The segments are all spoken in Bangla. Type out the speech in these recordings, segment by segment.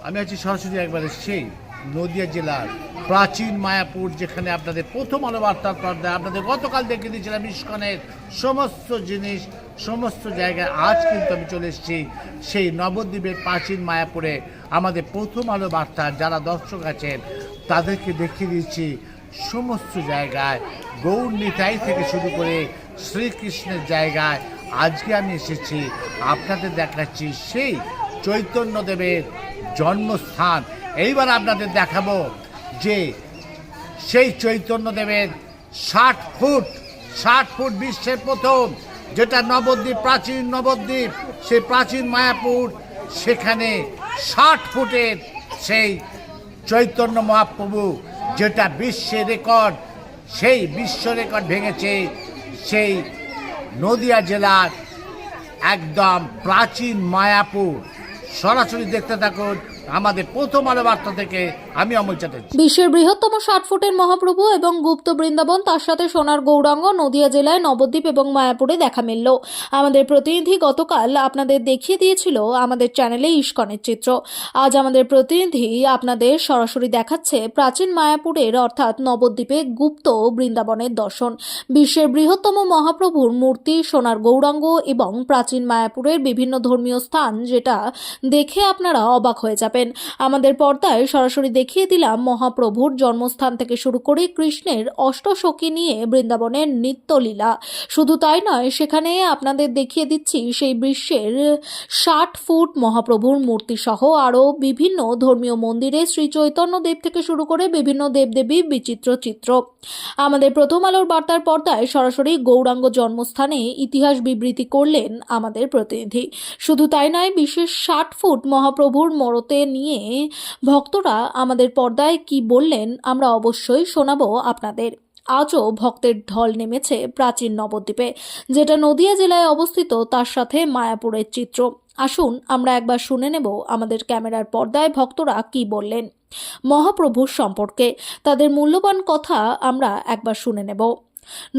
আমি আছি সরাসরি একবারে সেই নদিয়া জেলার প্রাচীন মায়াপুর, যেখানে আপনাদের প্রথম আলো বার্তার পর্দায় আপনাদের গতকাল দেখে দিয়েছিলাম ইস্কনের সমস্ত জিনিস, সমস্ত জায়গায়। আজ কিন্তু আমি চলে এসেছি সেই নবদ্বীপের প্রাচীন মায়াপুরে। আমাদের প্রথম আলো বার্তার যারা দর্শক আছেন তাদেরকে দেখিয়ে দিচ্ছি সমস্ত জায়গায়, গৌর নিতাই থেকে শুরু করে শ্রীকৃষ্ণের জায়গায়। আজকে আমি এসেছি আপনাদের দেখাচ্ছি সেই চৈতন্যদেবের জন্মস্থান। এইবার আপনাদের দেখাবো যে সেই চৈতন্যদেবের 60 ফুট বিশ্বের প্রথম, যেটা নবদ্বীপ, প্রাচীন নবদ্বীপ, সেই প্রাচীন মায়াপুর, সেখানে 60 ফুটের সেই চৈতন্য মহাপ্রভু, যেটা বিশ্বের রেকর্ড, সেই বিশ্ব রেকর্ড ভেঙেছে সেই নদিয়া জেলার একদম প্রাচীন মায়াপুর। সরাসরি দেখতে থাকুন আমাদের প্রথম আলো বার্তা থেকে। আমি অমল চ্যাটার্জি। বিশ্বের বৃহত্তম 60 ফুটের মহাপ্রভু এবং গুপ্ত বৃন্দাবন, তার সাথে সোনার গৌরাঙ্গ নদিয়া জেলায় নবদ্বীপ এবং মায়াপুরে দেখা মিলল। আমাদের প্রতিনিধি গতকাল আপনাদের দেখিয়ে দিয়েছিল আমাদের চ্যানেলে ইস্কনের চিত্র। আজ আমাদের প্রতিনিধি আপনাদের সরাসরি দেখাচ্ছে প্রাচীন মায়াপুরের অর্থাৎ নবদ্বীপে গুপ্ত বৃন্দাবনের দর্শন। বিশ্বের বৃহত্তম মহাপ্রভুর মূর্তি, সোনার গৌরাঙ্গ এবং প্রাচীন মায়াপুরের বিভিন্ন ধর্মীয় স্থান, যেটা দেখে আপনারা অবাক হয়ে যাবেন। আমাদের পর্দায় সরাসরি দেখিয়ে দিলাম মহাপ্রভুর জন্মস্থান থেকে শুরু করে কৃষ্ণের অষ্টসখী নিয়ে বৃন্দাবনের নিত্যলীলা। শুধু তাই নয়, সেখানে আপনাদের দেখিয়ে দিচ্ছি সেই বিশ্বের 60 ফুট মহাপ্রভুর মূর্তি সহ আরও বিভিন্ন ধর্মীয় মন্দিরে শ্রী চৈতন্যদেব থেকে শুরু করে বিভিন্ন দেবদেবীর বিচিত্র চিত্র। আমাদের প্রথম আলোর বার্তার পর্দায় সরাসরি গৌরাঙ্গ জন্মস্থানে ইতিহাস বিবৃতি করলেন আমাদের প্রতিনিধি। শুধু তাই নয়, বিশ্বের 60 ফুট মহাপ্রভুর মূর্তি নিয়ে ভক্তরা আমাদের পর্দায় কি বললেন আমরা অবশ্যই শোনাবো আপনাদের। আজও ভক্তের ঢল নেমেছে প্রাচীন নবদ্বীপে, যেটা নদিয়া জেলায় অবস্থিত, তার সাথে মায়াপুরের চিত্র। আসুন আমরা একবার শুনে নেব আমাদের ক্যামেরার পর্দায় ভক্তরা কি বললেন মহাপ্রভুর সম্পর্কে। তাদের মূল্যবান কথা আমরা একবার শুনে নেব।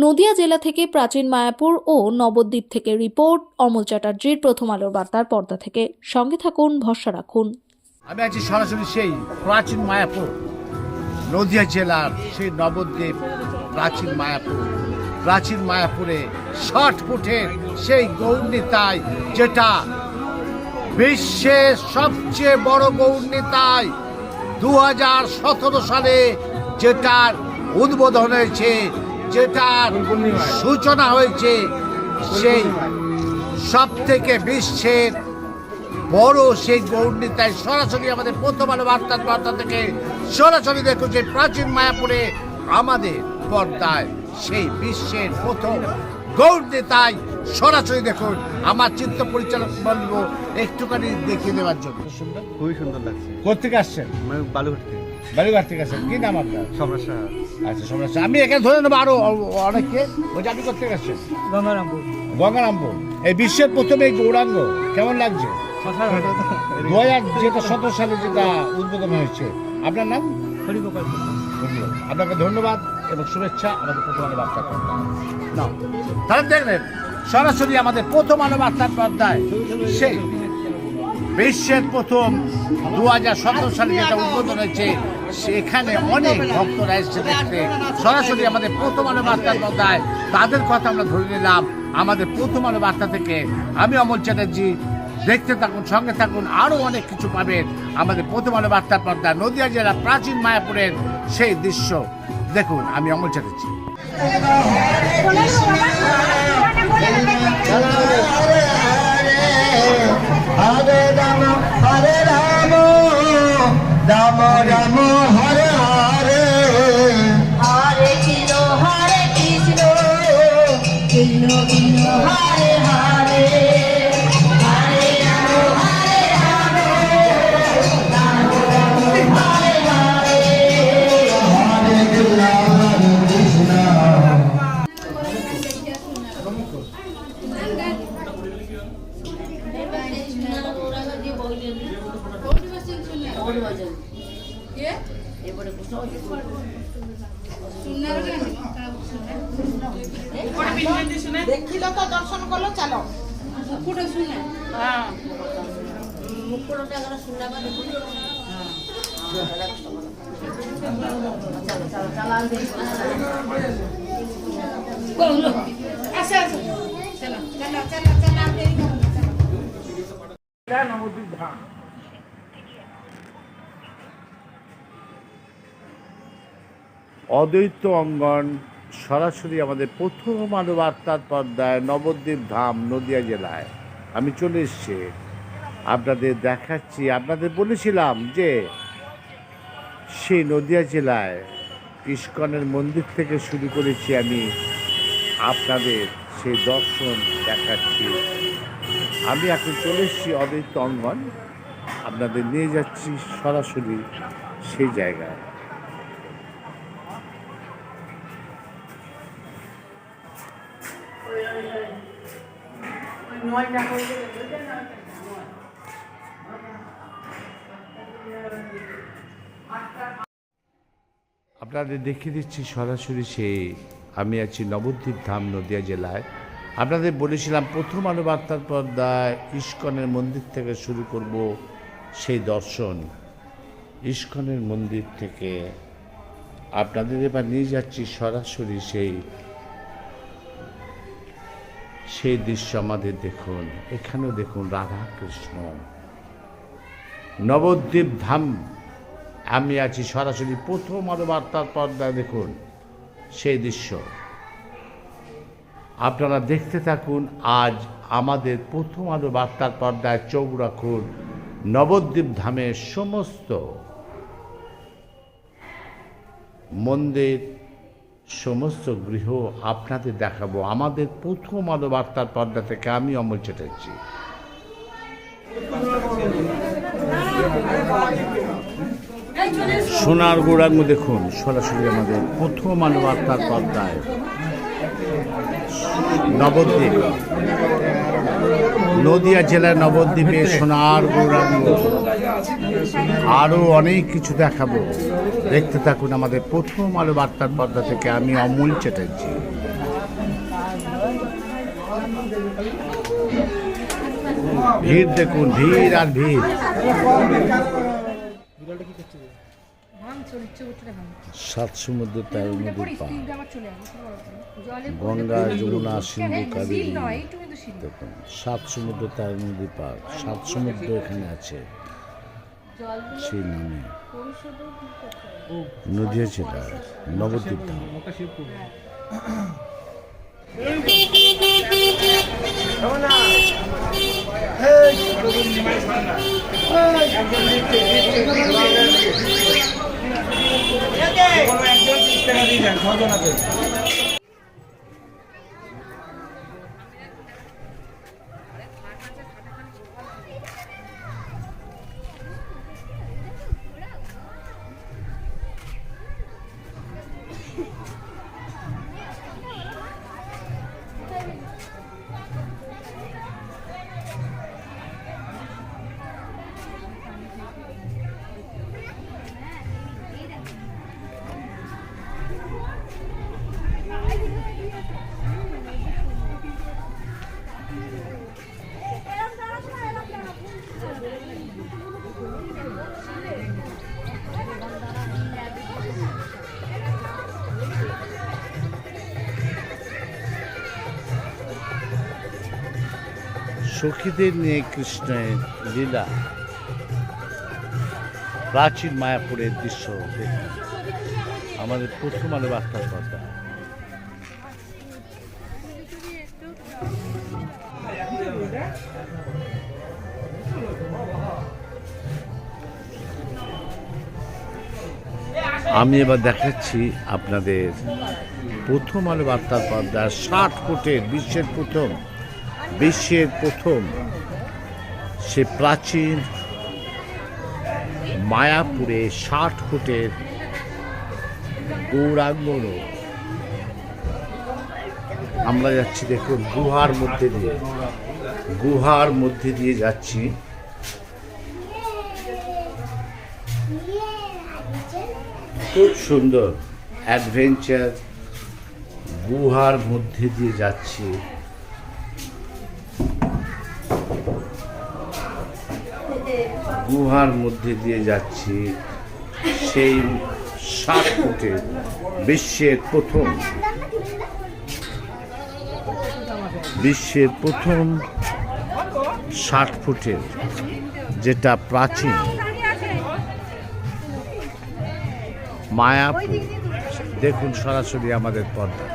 নদিয়া জেলা থেকে প্রাচীন মায়াপুর ও নবদ্বীপ থেকে রিপোর্ট অমল চ্যাটার্জির প্রথম আলোর বার্তার পর্দা থেকে। সঙ্গে থাকুন, ভরসা রাখুন। আমি আছি সরাসরি সেই প্রাচীন মায়াপুর, নদিয়া জেলার সেই নবদ্বীপ প্রাচীন মায়াপুর। প্রাচীন মায়াপুরে 60 ফুটের সেই গৌর নিতাই, যেটা বিশ্বের সবচেয়ে বড় গৌর নিতাই। 2017 সালে যেটার উদ্বোধন হয়েছে, যেটার সূচনা হয়েছে, সেই সব থেকে বিশ্বের বড় সেই গৌর নিতাই। সরাসরি আমাদের প্রথম আলো বার্তা থেকে সরাসরি দেখুন যে প্রাচীন মায়াপুরে আমাদের পর্দায় সেই বিশ্বের প্রথম গৌর নিতাই। সরাসরি দেখুন, আমার চিত্র পরিচালক বলবো একটুখানি দেখিয়ে দেওয়ার জন্য। খুবই সুন্দর লাগছে। কোথেকে আসছেন? বালুঘাট থেকে। বালুঘাট থেকে আসছেন। কি নাম আপনার? সমস্যা। আচ্ছা, সমস্যা। আমি এখানে ধরে নেবো আরো অনেককে। বলছি আপনি কোথেকে আসছেন? গঙ্গারামপুর। এই বিশ্বের প্রথম এই গৌরাঙ্গ কেমন লাগছে? 2017 সালে যেটা উদ্বোধন হয়েছে। আপনার নাম? হরিগোপাল। আপনাকে ধন্যবাদ এবং শুভেচ্ছা আমাদের প্রথম আলো বার্তার পর্দায়। না তাহলে দেখলেন সরাসরি আমাদের প্রথম আলো বার্তার পর্দায় সেই বিশ্বের প্রথম 2017 সালে যেটা উদ্বোধন হয়েছে, সেখানে অনেক ভক্তরা এসেছে দেখতে। সরাসরি আমাদের প্রথম আলো বার্তার পর্দায় তাদের কথা আমরা ধরে নিলাম আমাদের প্রথম আলো বার্তা থেকে। আমি অমল চ্যাটার্জি। দেখতে থাকুন, সঙ্গে থাকুন, আরও অনেক কিছু পাবেন আমাদের প্রথম আলো বার্তার পর্দা। নদিয়া জেলা প্রাচীন মায়াপুরের সেই দৃশ্য দেখুন। আমি অমল চ্যাটার্জি। হরে রাম হরে রাম রাম রাম হরে হরে, হরে কৃষ্ণ কৃষ্ণ কৃষ্ণ হরে হরে, হরে রাম হরে রাম রাম রাম হরে হরে, হরে কৃষ্ণ ଦେଖିଲ ତ ଦର୍ଶନ କଲ, ଚାଲ। অদ্বৈত অঙ্গন সরাসরি আমাদের প্রথম আলো বার্তার পর্দায় নবদ্বীপ ধাম নদিয়া জেলায় আমি চলে এসেছি। আপনাদের দেখাচ্ছি, আপনাদের বলেছিলাম যে সেই নদিয়া জেলায় ইস্কনের মন্দির থেকে শুরু করেছি আমি আপনাদের সেই দর্শন দেখাচ্ছি। আমি এখন চলে এসেছি অদ্বৈত অঙ্গন, আপনাদের নিয়ে যাচ্ছি সরাসরি সেই জায়গায়। আপনাদের দেখিয়ে দিচ্ছি সরাসরি সেই আমি আছি নবদ্বীপ ধাম নদিয়া জেলায়। আপনাদের বলেছিলাম প্রথম আলো বার্তার পর্দায় ইস্কনের মন্দির থেকে শুরু করব সেই দর্শন। ইস্কনের মন্দির থেকে আপনাদের এবার নিয়ে যাচ্ছি সরাসরি সেই দৃশ্য আমাদের দেখুন। এখানেও দেখুন রাধা কৃষ্ণ, নবদ্বীপ ধাম আমি আছি সরাসরি প্রথম আলো বার্তার পর্দায়। দেখুন সেই দৃশ্য, আপনারা দেখতে থাকুন। আজ আমাদের প্রথম আলো বার্তার পর্দায় চোখ রাখুন নবদ্বীপ ধামের সমস্ত মন্দির, সমস্ত গৃহ আপনাদের দেখাবো আমাদের প্রথম আলো বার্তার পর্দা থেকে। আমি অমল চ্যাটার্জি। সোনার গৌরাঙ্গ দেখুন সরাসরি আমাদের প্রথম আলো বার্তার পর্দায় নবদ্বীপ, নদিয়া জেলার নবদ্বীপে সোনার গৌরাঙ্গ। আরও অনেক কিছু দেখাবো, দেখতে থাকুন আমাদের প্রথম আলো বার্তার পর্দা থেকে। আমি অমল চ্যাটার্জি। ভিড় দেখুন, ভিড় আর ভিড়। সাত সমুদ্র 13 নদীর পার, গঙ্গা যমুনা সিন্ধু কাবেরী। দেখুন 7 সমুদ্র 13 নদীর পার, 7 সমুদ্র এখানে আছে। সেই নামে নদিয়া জেলার নবদ্বীপ ধাম। সখীদের নিয়ে কৃষ্ণের লীলা, প্রাচীন মায়াপুরের দৃশ্য দেখুন আমাদের প্রথম আলো বার্তার পর্দা। আমি এবার দেখাচ্ছি আপনাদের প্রথম আলো বার্তার পর্দা 60 ফুটের বিশ্বের প্রথম সে প্রাচীন মায়াপুরে 60 ফুটের গৌরাঙ্গ। আমরা যাচ্ছি দেখুন গুহার মধ্যে দিয়ে যাচ্ছি। খুব সুন্দর অ্যাডভেঞ্চার, গুহার মধ্যে দিয়ে যাচ্ছি। গুহার মধ্যে দিয়ে যাচ্ছি, সেই 7 ফুটের বিশ্বের প্রথম 60 ফুটের, যেটা প্রাচীন মায়াপুর। দেখুন সরাসরি আমাদের পর্দা।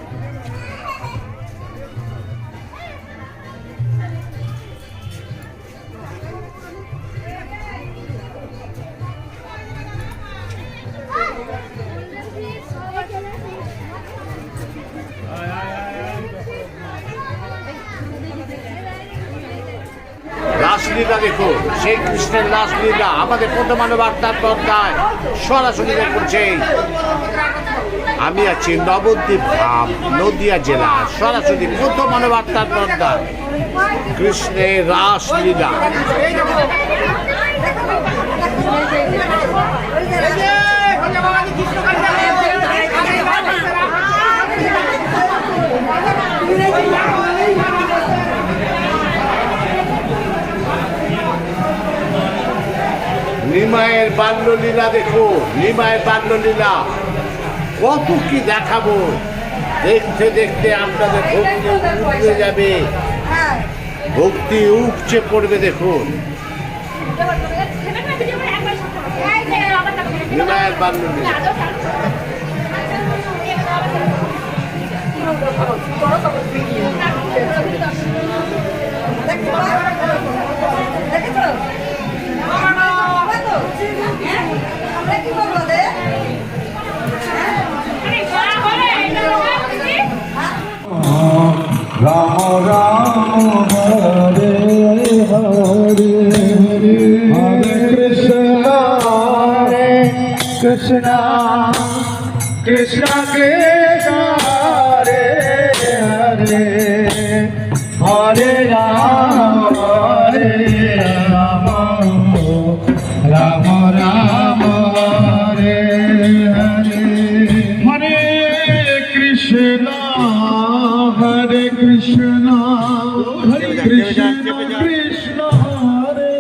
রাসলীলা দেখুন, সেই কৃষ্ণের রাসলীলা আমাদের প্রথম আলো বার্তার পর্দায় সরাসরি দেখছে। আমি আছি নবদ্বীপ ধাম, নদিয়া জেলা, সরাসরি প্রথম আলো বার্তার পর্দায় কৃষ্ণের রাসলীলা। নিমায়ের বাল্যলীলা দেখুন, নিমায়ের বাল্যলীলা কত কি দেখাবো, দেখতে দেখতে আপনাদের ভক্তি উঠে যাবে, ভক্তি উপচে পড়বে। দেখুন নিমায়ের বাল্যলীলা। রাম রাম হরে হরে হরে কৃষ্ণ কৃষ্ণ কৃষ্ণ হরে হরে হরে রাম রাম রাম হরে হরে হরে কৃষ্ণ হরে কৃষ্ণ কৃষ্ণ কৃষ্ণ হরে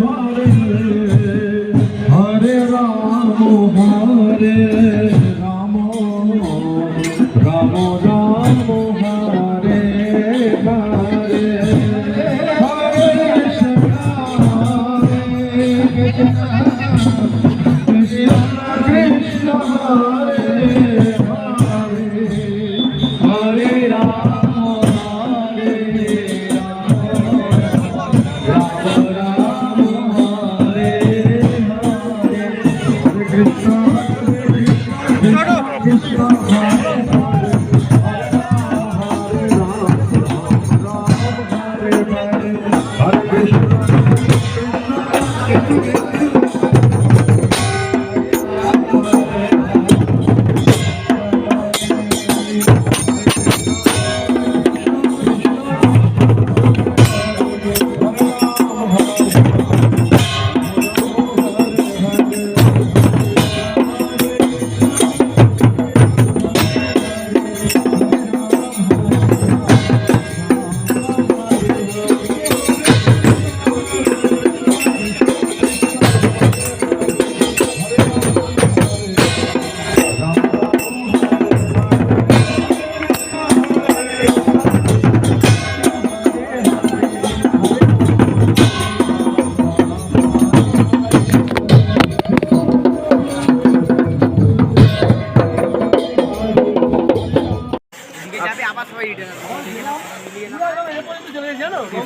হরে হরে রাম হরে রাম রাম রাম হরে হরে হরে কৃষ্ণ কৃষ্ণ হরে হরে রাম হরে রাম রাম হরে হরে কৃষ্ণ কৃষ্ণ হরে হরে কৃষ্ণ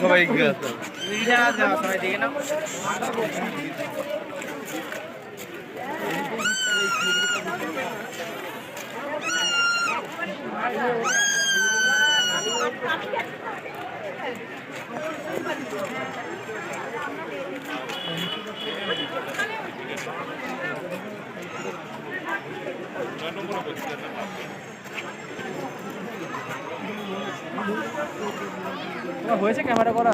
সবাই হয়েছে ক্যামেরা করা।